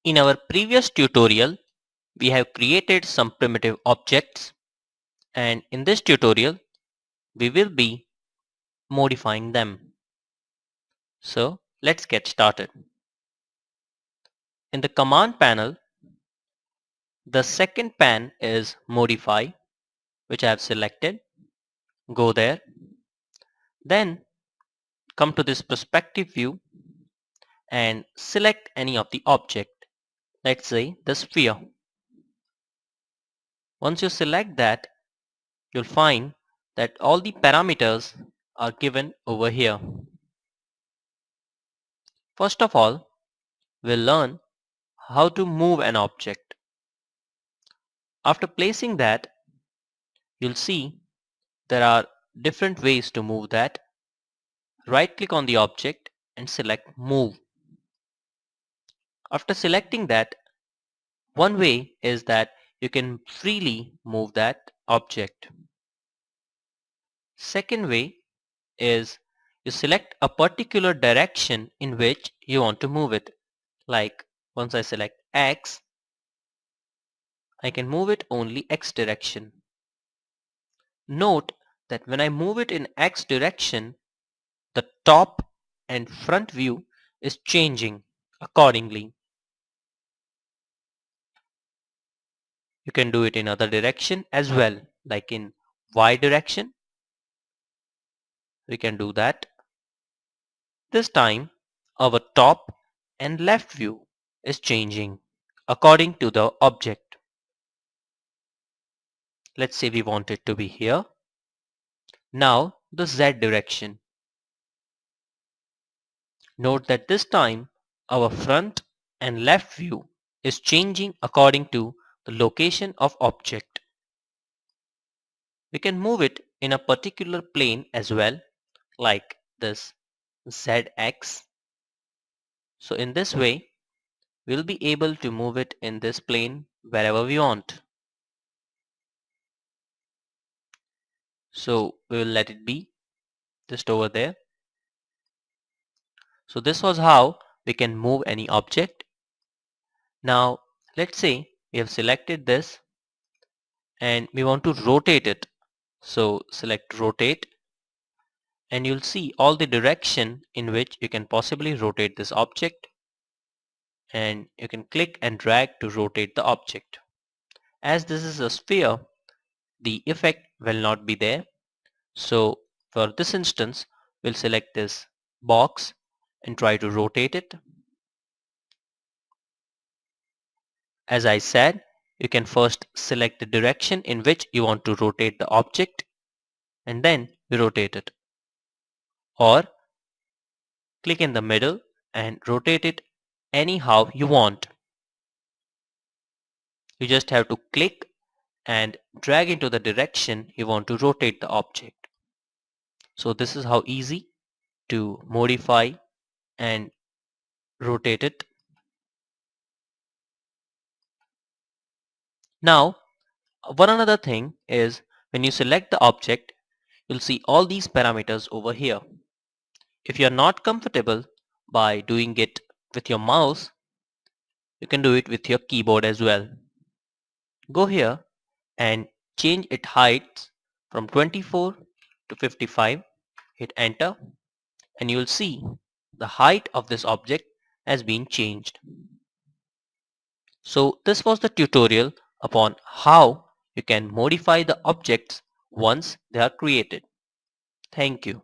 In our previous tutorial, we have created some primitive objects, and in this tutorial, we will be modifying them. So let's get started. In the command panel, the second pan is modify, which I have selected. Go there. Then come to this perspective view and select any of the object. Let's say the sphere. Once you select that, you'll find that all the parameters are given over here. First of all, we'll learn how to move an object. After placing that, you'll see there are different ways to move that. Right click on the object and select move. After selecting that, one way is that you can freely move that object. Second way is you select a particular direction in which you want to move it. Like once I select X, I can move it only X direction. Note that when I move it in X direction, the top and front view is changing accordingly. You can do it in other direction as well, like in Y direction. We can do that. This time, our top and left view is changing according to the object. Let's say we want it to be here. Now the Z direction. Note that this time our front and left view is changing according to the location of object. We can move it in a particular plane as well, like this ZX. So in this way, we'll be able to move it in this plane wherever we want. So we will let it be just over there. So this was how we can move any object. Now let's say we have selected this and we want to rotate it. So select rotate and you'll see all the direction in which you can possibly rotate this object, and you can click and drag to rotate the object. As this is a sphere, the effect will not be there. So for this instance, we'll select this box and try to rotate it. As I said, you can first select the direction in which you want to rotate the object and then you rotate it. Or click in the middle and rotate it anyhow you want. You just have to click and drag into the direction you want to rotate the object. So this is how easy to modify and rotate it. Now, one another thing is when you select the object, you'll see all these parameters over here. If you're not comfortable by doing it with your mouse, you can do it with your keyboard as well. Go here and change its height from 24 to 55. Hit enter and you'll see the height of this object has been changed. So this was the tutorial upon how you can modify the objects once they are created. Thank you.